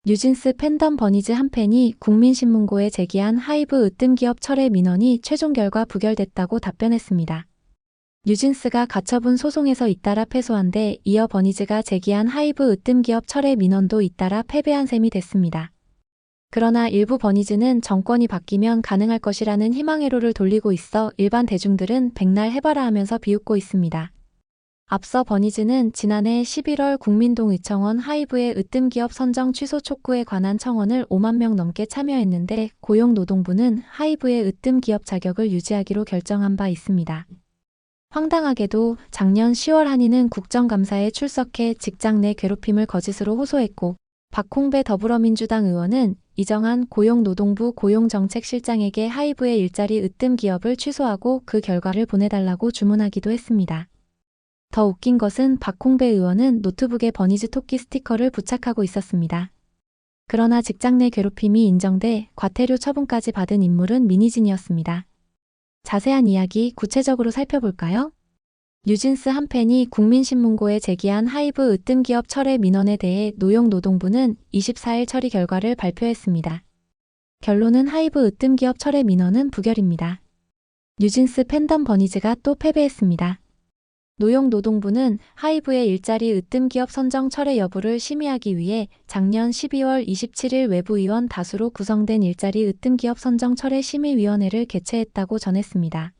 뉴진스 팬덤 버니즈 한 팬이 국민신문고에 제기한 하이브 으뜸기업 철회 민원이 최종 결과 부결됐다고 답변했습니다. 뉴진스가 가처분 소송에서 잇따라 패소한 데 이어 버니즈가 제기한 하이브 으뜸기업 철회 민원도 잇따라 패배한 셈이 됐습니다. 그러나 일부 버니즈는 정권이 바뀌면 가능할 것이라는 희망회로를 돌리고 있어 일반 대중들은 백날 해봐라 하면서 비웃고 있습니다. 앞서 버니즈는 지난해 11월 국민동의청원 하이브의 으뜸기업 선정 취소 촉구에 관한 청원을 5만 명 넘게 참여했는데 고용노동부는 하이브의 으뜸기업 자격을 유지하기로 결정한 바 있습니다. 황당하게도 작년 10월 한이는 국정감사에 출석해 직장 내 괴롭힘을 거짓으로 호소했고 박홍배 더불어민주당 의원은 이정한 고용노동부 고용정책실장에게 하이브의 일자리 으뜸기업을 취소하고 그 결과를 보내달라고 주문하기도 했습니다. 더 웃긴 것은 박홍배 의원은 노트북에 버니즈 토끼 스티커를 부착하고 있었습니다. 그러나 직장 내 괴롭힘이 인정돼 과태료 처분까지 받은 인물은 민희진이었습니다. 자세한 이야기 구체적으로 살펴볼까요? 뉴진스 한 팬이 국민신문고에 제기한 하이브 으뜸기업 철회 민원에 대해 노용노동부는 24일 처리 결과를 발표했습니다. 결론은 하이브 으뜸기업 철회 민원은 부결입니다. 뉴진스 팬덤 버니즈가 또 패배했습니다. 노용노동부는 하이브의 일자리 으뜸기업 선정 철회 여부를 심의하기 위해 작년 12월 27일 외부위원 다수로 구성된 일자리 으뜸기업 선정 철회 심의위원회를 개최했다고 전했습니다.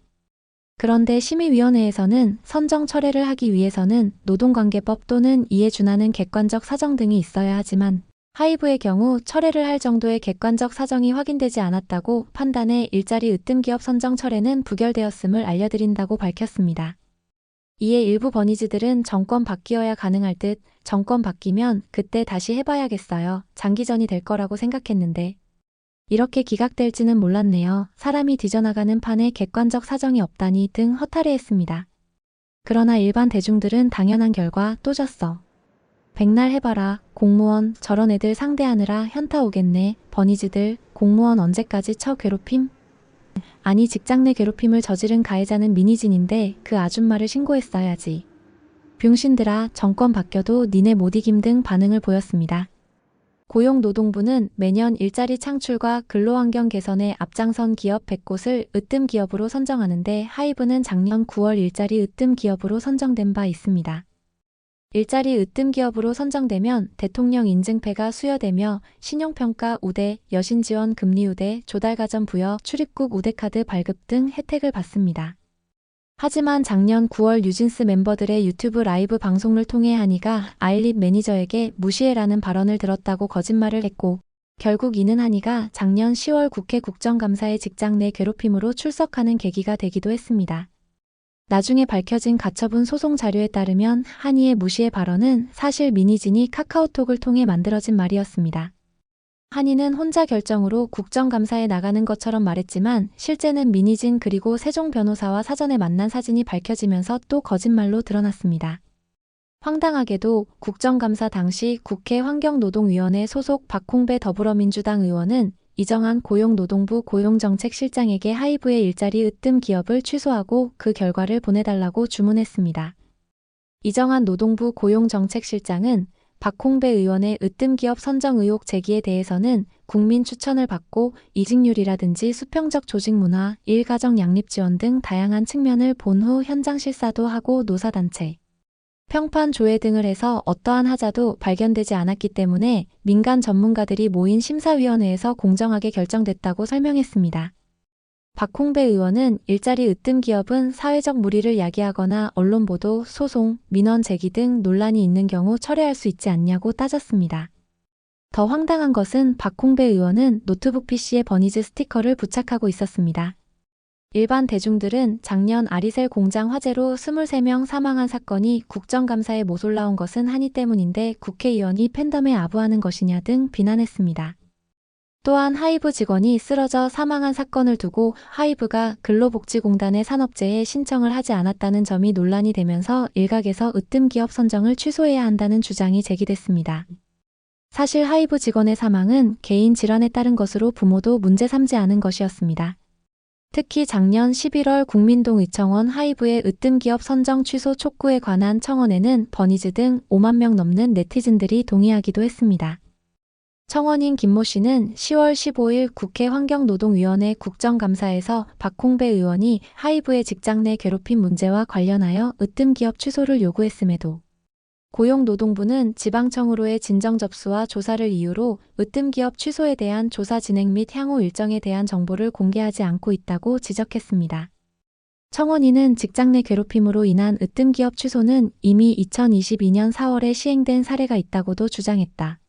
그런데 심의위원회에서는 선정 철회를 하기 위해서는 노동관계법 또는 이에 준하는 객관적 사정 등이 있어야 하지만 하이브의 경우 철회를 할 정도의 객관적 사정이 확인되지 않았다고 판단해 일자리 으뜸기업 선정 철회는 부결되었음을 알려드린다고 밝혔습니다. 이에 일부 버니즈들은 정권 바뀌어야 가능할 듯 정권 바뀌면 그때 다시 해봐야겠어요. 장기전이 될 거라고 생각했는데 이렇게 기각될지는 몰랐네요. 사람이 뒤져나가는 판에 객관적 사정이 없다니 등 허탈해했습니다. 그러나 일반 대중들은 당연한 결과 또 졌어. 백날 해봐라. 공무원 저런 애들 상대하느라 현타 오겠네. 버니즈들 공무원 언제까지 쳐 괴롭힘? 아니 직장 내 괴롭힘을 저지른 가해자는 민희진인데 그 아줌마를 신고했어야지. 병신들아 정권 바뀌어도 니네 못 이김 등 반응을 보였습니다. 고용노동부는 매년 일자리 창출과 근로환경 개선에 앞장선 기업 100곳을 으뜸기업으로 선정하는데 하이브는 작년 9월 일자리 으뜸기업으로 선정된 바 있습니다. 일자리 으뜸기업으로 선정되면 대통령 인증패가 수여되며 신용평가 우대, 여신지원 금리 우대, 조달가전 부여, 출입국 우대카드 발급 등 혜택을 받습니다. 하지만 작년 9월 뉴진스 멤버들의 유튜브 라이브 방송을 통해 한이가 아일릿 매니저에게 무시해라는 발언을 들었다고 거짓말을 했고 결국 이는 한이가 작년 10월 국회 국정감사에 직장 내 괴롭힘으로 출석하는 계기가 되기도 했습니다. 나중에 밝혀진 가처분 소송 자료에 따르면 한이의 무시의 발언은 사실 민희진이 카카오톡을 통해 만들어진 말이었습니다. 한이는 혼자 결정으로 국정감사에 나가는 것처럼 말했지만 실제는 민희진 그리고 세종 변호사와 사전에 만난 사진이 밝혀지면서 또 거짓말로 드러났습니다. 황당하게도 국정감사 당시 국회 환경노동위원회 소속 박홍배 더불어민주당 의원은 이정한 고용노동부 고용정책실장에게 하이브의 일자리 으뜸 기업을 취소하고 그 결과를 보내달라고 주문했습니다. 이정한 노동부 고용정책실장은 박홍배 의원의 으뜸 기업 선정 의혹 제기에 대해서는 국민 추천을 받고 이직률이라든지 수평적 조직 문화, 일가정 양립 지원 등 다양한 측면을 본 후 현장 실사도 하고 노사단체 평판 조회 등을 해서 어떠한 하자도 발견되지 않았기 때문에 민간 전문가들이 모인 심사위원회에서 공정하게 결정됐다고 설명했습니다. 박홍배 의원은 일자리 으뜸 기업은 사회적 물의를 야기하거나 언론 보도, 소송, 민원 제기 등 논란이 있는 경우 철회할 수 있지 않냐고 따졌습니다. 더 황당한 것은 박홍배 의원은 노트북 PC에 버니즈 스티커를 부착하고 있었습니다. 일반 대중들은 작년 아리셀 공장 화재로 23명 사망한 사건이 국정감사에 못 올라온 것은 한이 때문인데 국회의원이 팬덤에 아부하는 것이냐 등 비난했습니다. 또한 하이브 직원이 쓰러져 사망한 사건을 두고 하이브가 근로복지공단의 산업재해 신청을 하지 않았다는 점이 논란이 되면서 일각에서 으뜸 기업 선정을 취소해야 한다는 주장이 제기됐습니다. 사실 하이브 직원의 사망은 개인 질환에 따른 것으로 부모도 문제 삼지 않은 것이었습니다. 특히 작년 11월 국민동의청원 하이브의 으뜸 기업 선정 취소 촉구에 관한 청원에는 버니즈 등 5만 명 넘는 네티즌들이 동의하기도 했습니다. 청원인 김모 씨는 10월 15일 국회 환경노동위원회 국정감사에서 박홍배 의원이 하이브의 직장 내 괴롭힘 문제와 관련하여 으뜸기업 취소를 요구했음에도 고용노동부는 지방청으로의 진정 접수와 조사를 이유로 으뜸기업 취소에 대한 조사 진행 및 향후 일정에 대한 정보를 공개하지 않고 있다고 지적했습니다. 청원인은 직장 내 괴롭힘으로 인한 으뜸기업 취소는 이미 2022년 4월에 시행된 사례가 있다고도 주장했다.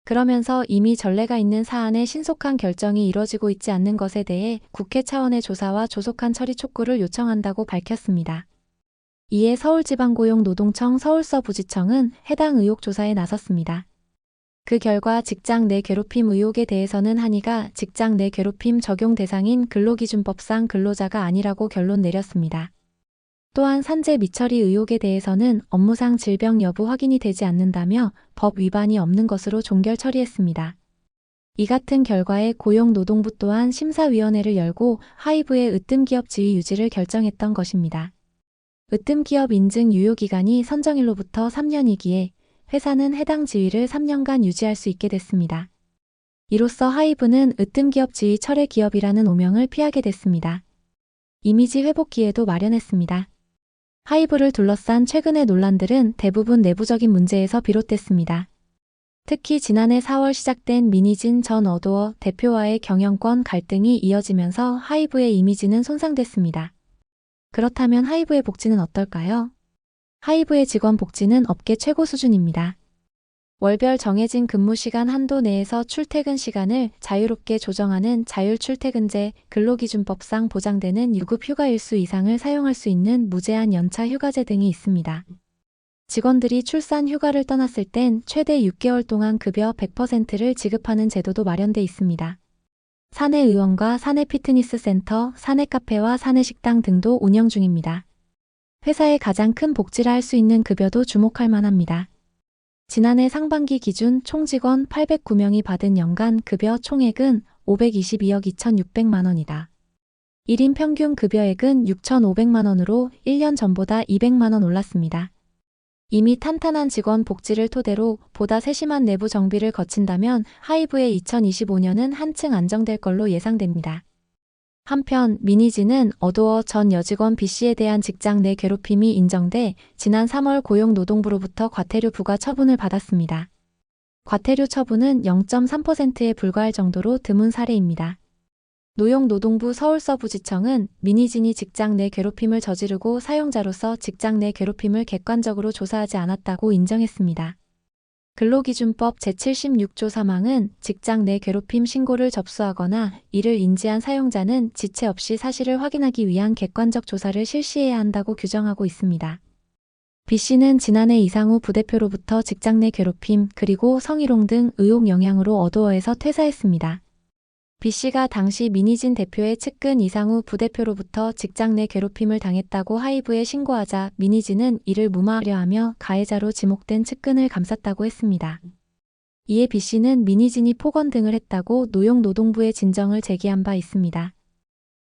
그러면서 이미 전례가 있는 사안의 신속한 결정이 이뤄지고 있지 않는 것에 대해 국회 차원의 조사와 조속한 처리 촉구를 요청한다고 밝혔습니다. 이에 서울지방고용노동청 서울서부지청은 해당 의혹 조사에 나섰습니다. 그 결과 직장 내 괴롭힘 의혹에 대해서는 한이가 직장 내 괴롭힘 적용 대상인 근로기준법상 근로자가 아니라고 결론 내렸습니다. 또한 산재 미처리 의혹에 대해서는 업무상 질병 여부 확인이 되지 않는다며 법 위반이 없는 것으로 종결 처리했습니다. 이 같은 결과에 고용노동부 또한 심사위원회를 열고 하이브의 으뜸기업 지위 유지를 결정했던 것입니다. 으뜸기업 인증 유효기간이 선정일로부터 3년이기에 회사는 해당 지위를 3년간 유지할 수 있게 됐습니다. 이로써 하이브는 으뜸기업 지위 철회 기업이라는 오명을 피하게 됐습니다. 이미지 회복 기회도 마련했습니다. 하이브를 둘러싼 최근의 논란들은 대부분 내부적인 문제에서 비롯됐습니다. 특히 지난해 4월 시작된 민희진 전 어도어 대표와의 경영권 갈등이 이어지면서 하이브의 이미지는 손상됐습니다. 그렇다면 하이브의 복지는 어떨까요? 하이브의 직원 복지는 업계 최고 수준입니다. 월별 정해진 근무 시간 한도 내에서 출퇴근 시간을 자유롭게 조정하는 자율출퇴근제, 근로기준법상 보장되는 유급 휴가 일수 이상을 사용할 수 있는 무제한 연차 휴가제 등이 있습니다. 직원들이 출산 휴가를 떠났을 땐 최대 6개월 동안 급여 100%를 지급하는 제도도 마련돼 있습니다. 사내 의원과 사내 피트니스 센터, 사내 카페와 사내 식당 등도 운영 중입니다. 회사의 가장 큰 복지라 할 수 있는 급여도 주목할 만합니다. 지난해 상반기 기준 총 직원 809명이 받은 연간 급여 총액은 522억 2,600만 원이다. 1인 평균 급여액은 6,500만 원으로 1년 전보다 200만 원 올랐습니다. 이미 탄탄한 직원 복지를 토대로 보다 세심한 내부 정비를 거친다면 하이브의 2025년은 한층 안정될 걸로 예상됩니다. 한편 민희진은 어도어 전 여직원 B씨에 대한 직장 내 괴롭힘이 인정돼 지난 3월 고용노동부로부터 과태료 부과 처분을 받았습니다. 과태료 처분은 0.3%에 불과할 정도로 드문 사례입니다. 노용노동부 서울서부지청은 민희진이 직장 내 괴롭힘을 저지르고 사용자로서 직장 내 괴롭힘을 객관적으로 조사하지 않았다고 인정했습니다. 근로기준법 제76조 3항은 직장 내 괴롭힘 신고를 접수하거나 이를 인지한 사용자는 지체 없이 사실을 확인하기 위한 객관적 조사를 실시해야 한다고 규정하고 있습니다. B씨는 지난해 이상우 부대표로부터 직장 내 괴롭힘 그리고 성희롱 등 의혹 영향으로 어도어에서 퇴사했습니다. B씨가 당시 민희진 대표의 측근 이상우 부대표로부터 직장 내 괴롭힘을 당했다고 하이브에 신고하자 민희진은 이를 무마하려 하며 가해자로 지목된 측근을 감쌌다고 했습니다. 이에 B씨는 민희진이 폭언 등을 했다고 노용노동부에 진정을 제기한 바 있습니다.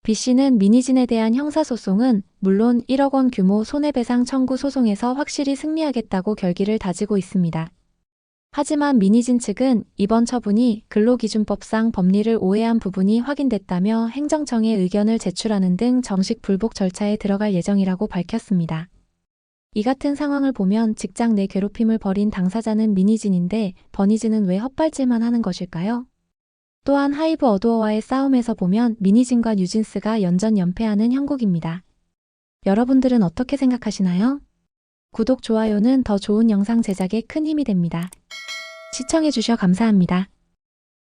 B씨는 민희진에 대한 형사소송은 물론 1억 원 규모 손해배상 청구 소송에서 확실히 승리하겠다고 결기를 다지고 있습니다. 하지만 민희진 측은 이번 처분이 근로기준법상 법리를 오해한 부분이 확인됐다며 행정청에 의견을 제출하는 등 정식 불복 절차에 들어갈 예정이라고 밝혔습니다. 이 같은 상황을 보면 직장 내 괴롭힘을 벌인 당사자는 민희진인데 버니즈는 왜 헛발질만 하는 것일까요? 또한 하이브 어도어와의 싸움에서 보면 민희진과 뉴진스가 연전연패하는 형국입니다. 여러분들은 어떻게 생각하시나요? 구독, 좋아요는 더 좋은 영상 제작에 큰 힘이 됩니다. 시청해주셔 감사합니다.